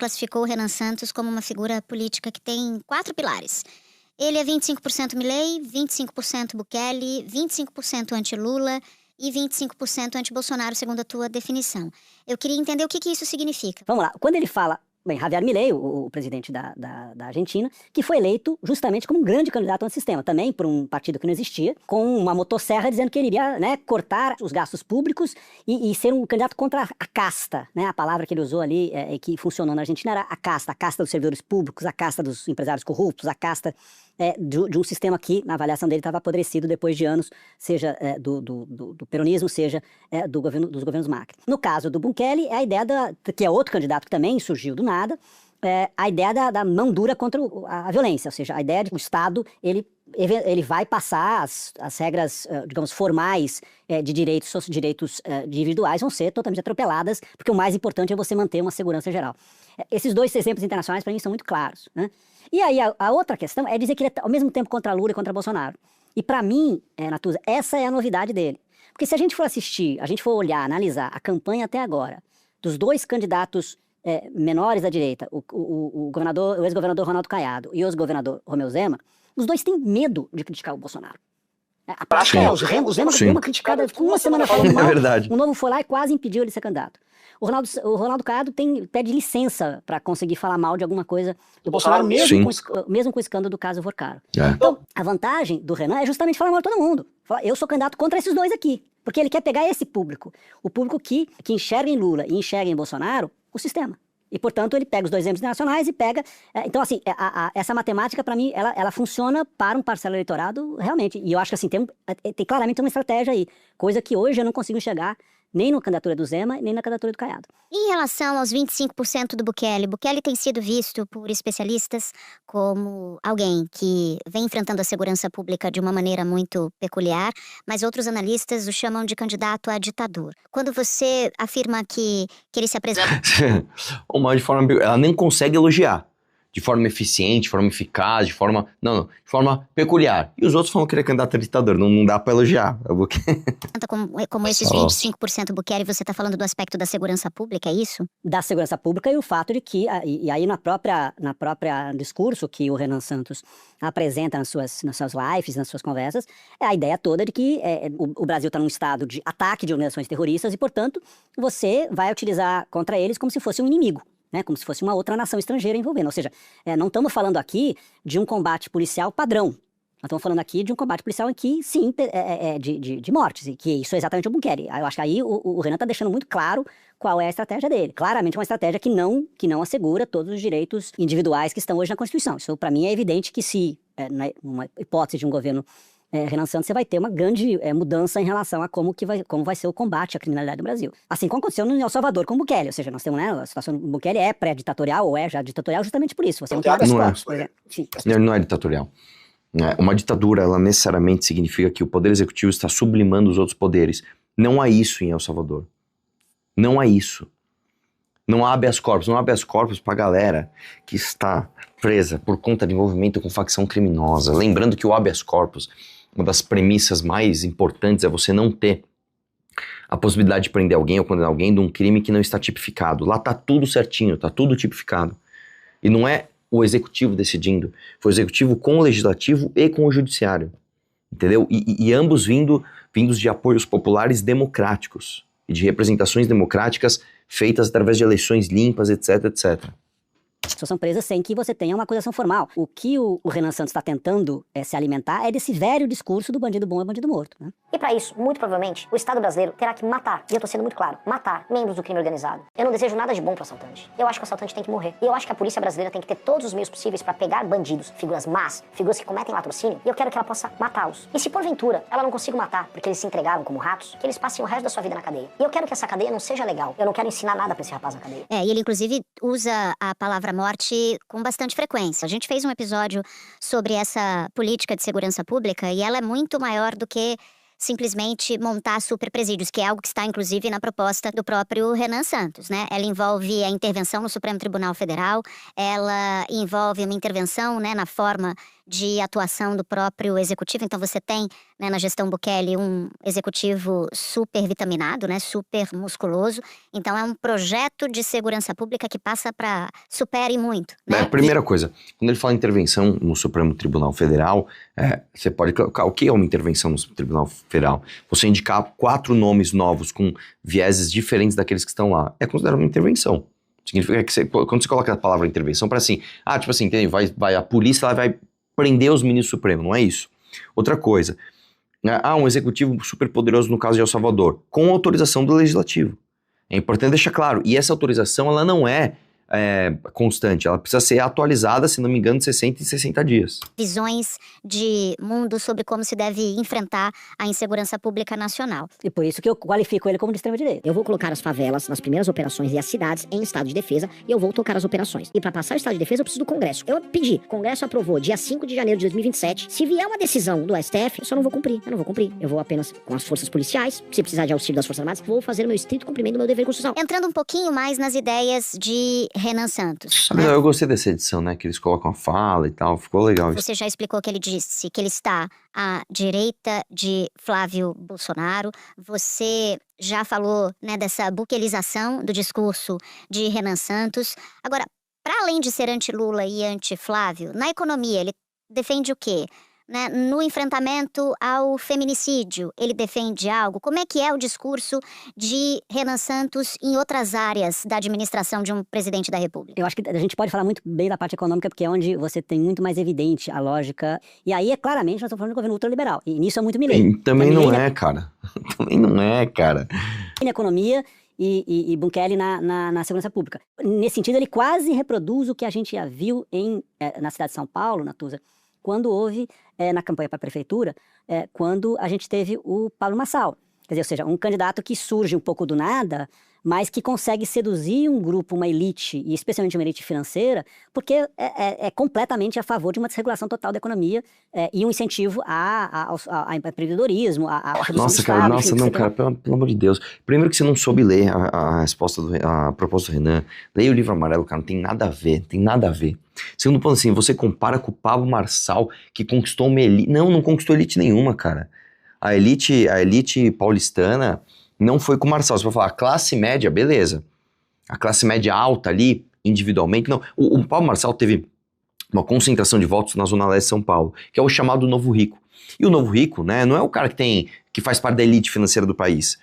classificou o Renan Santos como uma figura política que tem 4 pilares. Ele é 25% Milei, 25% Bukele, 25% anti-Lula e 25% anti-Bolsonaro, segundo a tua definição. Eu queria entender o que isso significa. Vamos lá, quando ele fala... Bem, Javier Milei, o presidente da Argentina, que foi eleito justamente como um grande candidato ao sistema, também por um partido que não existia, com uma motosserra dizendo que ele iria, né, cortar os gastos públicos e ser um candidato contra a casta, né? A palavra que ele usou ali, que funcionou na Argentina, era a casta dos servidores públicos, a casta dos empresários corruptos, a casta de um sistema que, na avaliação dele, estava apodrecido depois de anos, seja do peronismo, seja dos governos Macri. No caso do Bukele, é a ideia que é outro candidato que também surgiu do nada, a ideia da mão dura contra a violência, ou seja, a ideia de que o Estado, ele vai passar as regras, digamos, formais de direitos individuais vão ser totalmente atropeladas, porque o mais importante é você manter uma segurança geral. Esses dois exemplos internacionais, para mim, são muito claros, né? E aí, a outra questão é dizer que ele é, ao mesmo tempo, contra Lula e contra Bolsonaro. E para mim, Natuza, essa é a novidade dele. Porque se a gente for assistir, a gente for olhar, analisar a campanha até agora, dos dois candidatos menores da direita, o ex-governador Ronaldo Caiado e o ex-governador Romeu Zema, os dois têm medo de criticar o Bolsonaro. A prática o Zema deu uma criticada, ficou uma semana falando mal, o Novo foi lá e quase impediu ele de ser candidato. O Ronaldo Caiado pede licença para conseguir falar mal de alguma coisa do Bolsonaro, mesmo com o escândalo do caso Vorcaro. Então, a vantagem do Renan é justamente falar mal de todo mundo. Falar, eu sou candidato contra esses dois aqui. Porque ele quer pegar esse público. O público que enxerga em Lula e enxerga em Bolsonaro o sistema. E, portanto, ele pega os dois exemplos internacionais e pega... Então, assim, essa matemática, para mim, ela funciona para um parcelo eleitorado, realmente. E eu acho que, assim, tem claramente uma estratégia aí. Coisa que hoje eu não consigo enxergar nem na candidatura do Zema, nem na candidatura do Caiado. Em relação aos 25% do Bukele tem sido visto por especialistas como alguém que vem enfrentando a segurança pública de uma maneira muito peculiar, mas outros analistas o chamam de candidato a ditador. Quando você afirma que ele se apresenta... Ela nem consegue elogiar. De forma eficiente, de forma eficaz, de forma peculiar. E os outros falam que ele é candidato a ditador, não dá pra elogiar. Como esses 25% Bukele, você tá falando do aspecto da segurança pública, é isso? Da segurança pública e o fato de que, e aí na própria discurso que o Renan Santos apresenta nas suas lives, nas suas conversas, é a ideia toda de que o Brasil está num estado de ataque de organizações terroristas e, portanto, você vai utilizar contra eles como se fosse um inimigo. Né, como se fosse uma outra nação estrangeira envolvendo. Ou seja, não estamos falando aqui de um combate policial padrão. Nós estamos falando aqui de um combate policial em que, sim, de mortes. E que isso é exatamente o Bukele. Eu acho que aí o Renan está deixando muito claro qual é a estratégia dele. Claramente uma estratégia que não assegura todos os direitos individuais que estão hoje na Constituição. Isso, para mim, é evidente que se, numa hipótese de um governo Renan Santos, você vai ter uma grande mudança em relação a como vai ser o combate à criminalidade no Brasil. Assim como aconteceu no El Salvador com o Bukele. Ou seja, nós temos, a situação do Bukele é pré-ditatorial, ou é já ditatorial justamente por isso. Você não tem habeas corpus, por exemplo. Não é ditatorial. Uma ditadura, ela necessariamente significa que o poder executivo está sublimando os outros poderes. Não há isso em El Salvador. Não há isso. Não há habeas corpus. Não há habeas corpus pra galera que está presa por conta de envolvimento com facção criminosa. Lembrando que o habeas corpus, uma das premissas mais importantes é você não ter a possibilidade de prender alguém ou condenar alguém de um crime que não está tipificado. Lá tá tudo certinho, tá tudo tipificado. E não é o executivo decidindo, foi o executivo com o legislativo e com o judiciário. Entendeu? E ambos vindos de apoios populares democráticos e de representações democráticas feitas através de eleições limpas, etc, etc. As pessoas são presas sem que você tenha uma acusação formal. O que o Renan Santos está tentando se alimentar é desse velho discurso do bandido bom é bandido morto, né? E para isso, muito provavelmente, o Estado brasileiro terá que matar, e eu tô sendo muito claro, matar membros do crime organizado. Eu não desejo nada de bom pro assaltante. Eu acho que o assaltante tem que morrer. E eu acho que a polícia brasileira tem que ter todos os meios possíveis para pegar bandidos, figuras más, figuras que cometem latrocínio, e eu quero que ela possa matá-los. E se porventura ela não consiga matar porque eles se entregaram como ratos, que eles passem o resto da sua vida na cadeia. E eu quero que essa cadeia não seja legal. Eu não quero ensinar nada pra esse rapaz na cadeia. E ele inclusive usa a palavra morte com bastante frequência. A gente fez um episódio sobre essa política de segurança pública e ela é muito maior do que simplesmente montar superpresídios, que é algo que está, inclusive, na proposta do próprio Renan Santos, né? Ela envolve a intervenção no Supremo Tribunal Federal, ela envolve uma intervenção, né, na forma de atuação do próprio executivo. Então você tem, né, na gestão Bukele um executivo super vitaminado, né, super musculoso. Então é um projeto de segurança pública que passa para supere muito, né? Primeira coisa, quando ele fala intervenção no Supremo Tribunal Federal, você pode colocar o que é uma intervenção no Tribunal Federal? Você indicar 4 nomes novos com vieses diferentes daqueles que estão lá. É considerado uma intervenção. Significa que quando você coloca a palavra intervenção, para assim, tipo assim, entende? Vai a polícia, ela vai prender os ministros supremos, não é isso. Outra coisa, um executivo super poderoso no caso de El Salvador, com autorização do legislativo. É importante deixar claro, e essa autorização ela não é constante, ela precisa ser atualizada, se não me engano, de 60 em 60 dias. Visões de mundo sobre como se deve enfrentar a insegurança pública nacional. E por isso que eu qualifico ele como de extrema-direita. Eu vou colocar as favelas nas primeiras operações e as cidades em estado de defesa e eu vou tocar as operações. E para passar o estado de defesa eu preciso do Congresso. Eu pedi, o Congresso aprovou dia 5 de janeiro de 2027. Se vier uma decisão do STF, eu só não vou cumprir. Eu não vou cumprir. Eu vou apenas com as forças policiais, se precisar de auxílio das Forças Armadas, vou fazer o meu estrito cumprimento do meu dever constitucional. Entrando um pouquinho mais nas ideias de Renan Santos. Eu gostei dessa edição, né? Que eles colocam a fala e tal, ficou legal isso. Você já explicou que ele disse que ele está à direita de Flávio Bolsonaro. Você já falou, né, dessa buquelização do discurso de Renan Santos. Agora, para além de ser anti-Lula e anti-Flávio, na economia ele defende o quê? Né? No enfrentamento ao feminicídio, ele defende algo? Como é que é o discurso de Renan Santos em outras áreas da administração de um presidente da República? Eu acho que a gente pode falar muito bem da parte econômica, porque é onde você tem muito mais evidente a lógica. E aí, claramente, nós estamos falando de governo ultraliberal. E nisso é muito Milei. Também não é, cara. Também não é, cara. Na economia e Bukele na segurança pública. Nesse sentido, ele quase reproduz o que a gente já viu na cidade de São Paulo, Natuza, quando houve, na campanha para a prefeitura, quando a gente teve o Pablo Marçal. Quer dizer, ou seja, um candidato que surge um pouco do nada, mas que consegue seduzir um grupo, uma elite, e especialmente uma elite financeira, porque é completamente a favor de uma desregulação total da economia e um incentivo ao empreendedorismo, à redução Nossa, do cara, Estado, nossa, enfim, não, cara, pelo amor de Deus. Primeiro que você não soube ler a resposta a proposta do Renan. Leia o livro amarelo, cara, não tem nada a ver, tem nada a ver. Segundo ponto, assim, você compara com o Pablo Marçal, que conquistou uma elite. Não conquistou elite nenhuma, cara. A elite paulistana não foi com o Marçal. Você vai falar, a classe média, beleza. A classe média alta ali, individualmente, não. O Pablo Marçal teve uma concentração de votos na Zona Leste de São Paulo, que é o chamado Novo Rico. E o Novo Rico, né, não é o cara que faz parte da elite financeira do país.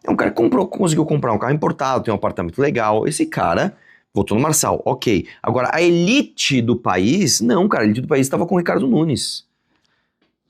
É um cara que conseguiu comprar um carro importado, tem um apartamento legal. Esse cara votou no Marçal, ok. Agora, a elite do país, não, cara, a elite do país estava com o Ricardo Nunes.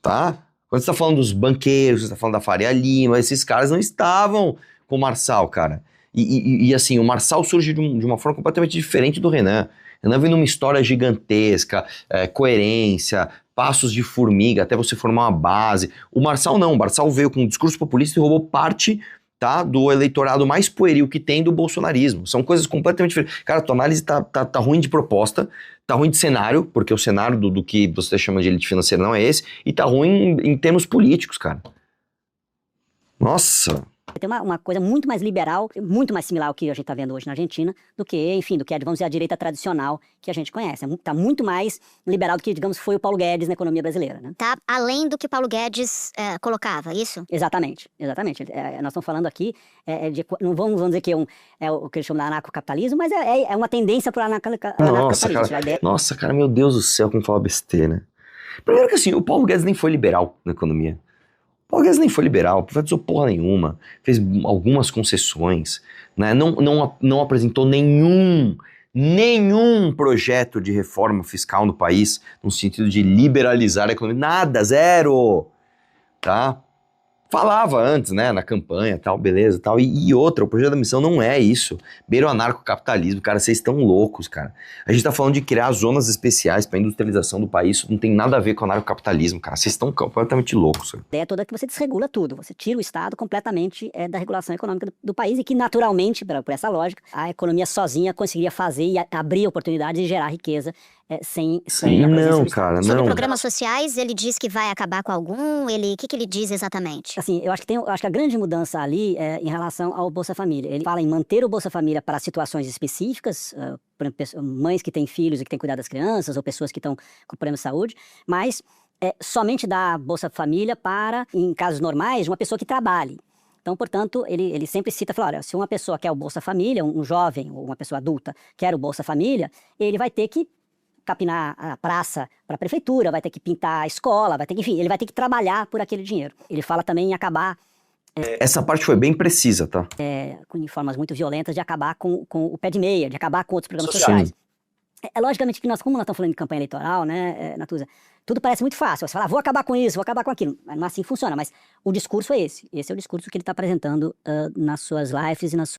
Tá? Quando você está falando dos banqueiros, você está falando da Faria Lima, esses caras não estavam com o Marçal, cara. E assim, o Marçal surge de uma forma completamente diferente do Renan. Renan vem numa história gigantesca, coerência, passos de formiga, até você formar uma base. O Marçal não, o Marçal veio com um discurso populista e roubou parte, tá, do eleitorado mais pueril que tem do bolsonarismo. São coisas completamente diferentes. Cara, a tua análise tá ruim de proposta, tá ruim de cenário, porque o cenário do que você chama de elite financeira não é esse, e tá ruim em termos políticos, cara. Nossa! Tem uma coisa muito mais liberal, muito mais similar ao que a gente está vendo hoje na Argentina, do que, enfim, vamos dizer, a direita tradicional que a gente conhece. Está muito mais liberal do que, digamos, foi o Paulo Guedes na economia brasileira, né? Tá além do que Paulo Guedes colocava, isso? Exatamente. Nós estamos falando aqui, não vamos dizer que é o que eles chamam de anarcocapitalismo, mas é uma tendência para o anarcocapitalismo. Nossa, cara, meu Deus do céu, como fala besteira. Primeiro que assim, o Paulo Guedes nem foi liberal na economia. O Paulo Guedes nem foi liberal, privatizou porra nenhuma, fez algumas concessões, né? Não apresentou nenhum projeto de reforma fiscal no país, no sentido de liberalizar a economia, nada, zero, tá? Falava antes, né, na campanha, tal, beleza, tal, e outra, o projeto da missão não é isso, beira o anarcocapitalismo, cara, vocês estão loucos, cara. A gente tá falando de criar zonas especiais pra industrialização do país, isso não tem nada a ver com o anarcocapitalismo, cara, vocês estão completamente loucos. A ideia toda é que você desregula tudo, você tira o Estado completamente da regulação econômica do país e que, naturalmente, por essa lógica, a economia sozinha conseguiria fazer e abrir oportunidades e gerar riqueza sem Sim, a presença não, do Estado. cara, Sobre não. programas sociais, ele diz que vai acabar com algum, o que ele diz exatamente? Assim, eu acho que a grande mudança ali é em relação ao Bolsa Família. Ele fala em manter o Bolsa Família para situações específicas, por exemplo, mães que têm filhos e que têm que cuidar das crianças, ou pessoas que estão com problemas de saúde, mas somente dar Bolsa Família para, em casos normais, uma pessoa que trabalhe. Então, portanto, ele sempre cita, fala, olha, se uma pessoa quer o Bolsa Família, um jovem ou uma pessoa adulta quer o Bolsa Família, ele vai ter que capinar a praça para a prefeitura, vai ter que pintar a escola, enfim, ele vai ter que trabalhar por aquele dinheiro. Ele fala também em acabar, Essa parte foi bem precisa, tá? em formas muito violentas, de acabar com o pé de meia, de acabar com outros programas Sim. sociais. Logicamente que como nós estamos falando de campanha eleitoral, né, Natuza, tudo parece muito fácil. Você fala, vou acabar com isso, vou acabar com aquilo. Mas não assim funciona. Mas o discurso é esse. Esse é o discurso que ele está apresentando nas suas lives e nas